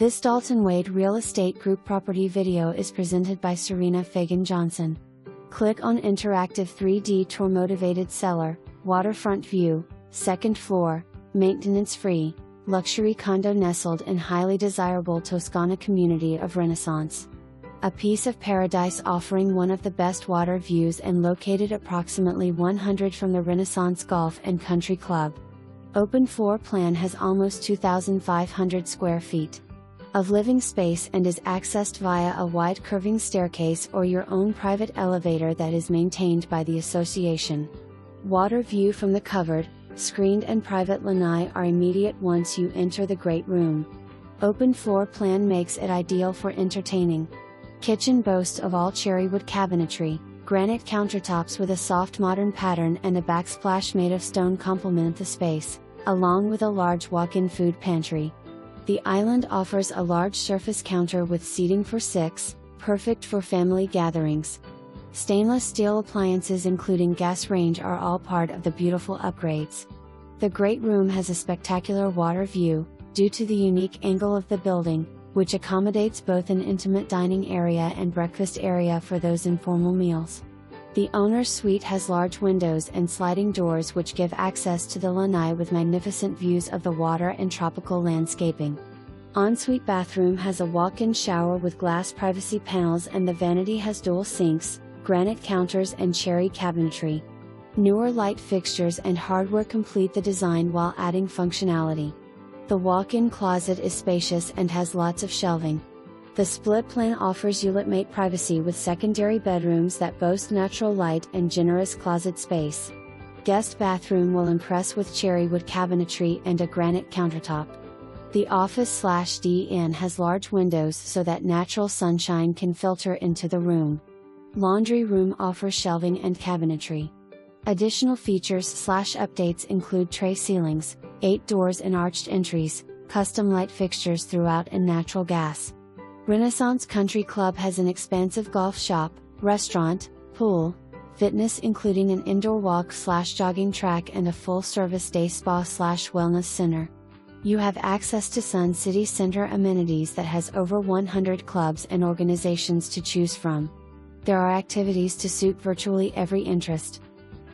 This Dalton Wade Real Estate Group property video is presented by Serena Fagan Johnson. Click on Interactive 3D Tour Motivated Seller, Waterfront View, Second Floor, Maintenance-Free, Luxury Condo nestled in highly desirable Toscana community of Renaissance. A piece of paradise offering one of the best water views and located approximately 100 from the Renaissance Golf and Country Club. Open floor plan has almost 2,500 square feet of living space and is accessed via a wide curving staircase or your own private elevator that is maintained by the association. Water view from the covered, screened and private lanai are immediate once you enter the great room. Open floor plan makes it ideal for entertaining. Kitchen boasts of all cherrywood cabinetry, granite countertops with a soft modern pattern and a backsplash made of stone complement the space, along with a large walk-in food pantry. The island offers a large surface counter with seating for 6, perfect for family gatherings. Stainless steel appliances including gas range are all part of the beautiful upgrades. The great room has a spectacular water view, due to the unique angle of the building, which accommodates both an intimate dining area and breakfast area for those informal meals. The owner's suite has large windows and sliding doors which give access to the lanai with magnificent views of the water and tropical landscaping. Ensuite bathroom has a walk-in shower with glass privacy panels and the vanity has dual sinks, granite counters and cherry cabinetry. Newer light fixtures and hardware complete the design while adding functionality. The walk-in closet is spacious and has lots of shelving. The split plan offers ULITMATE privacy with secondary bedrooms that boast natural light and generous closet space. Guest bathroom will impress with cherrywood cabinetry and a granite countertop. The office/den has large windows so that natural sunshine can filter into the room. Laundry room offers shelving and cabinetry. Additional features/updates include tray ceilings, 8 doors and arched entries, custom light fixtures throughout and natural gas. Renaissance Country Club has an expansive golf shop, restaurant, pool, fitness including an indoor walk/jogging track and a full-service day spa/wellness center. You have access to Sun City Center amenities that has over 100 clubs and organizations to choose from. There are activities to suit virtually every interest.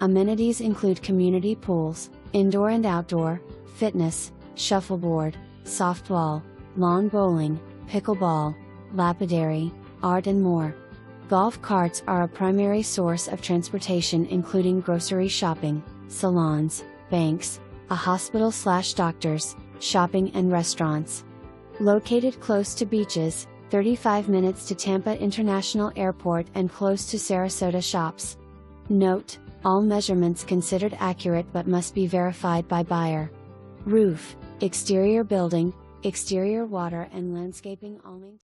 Amenities include community pools, indoor and outdoor, fitness, shuffleboard, softball, lawn bowling, pickleball, lapidary, art and more. Golf carts are a primary source of transportation including grocery shopping, salons, banks, a hospital/doctors, shopping and restaurants. Located close to beaches, 35 minutes to Tampa International Airport and close to Sarasota shops. Note: all measurements considered accurate but must be verified by buyer. Roof, exterior building, exterior water and landscaping all maintained.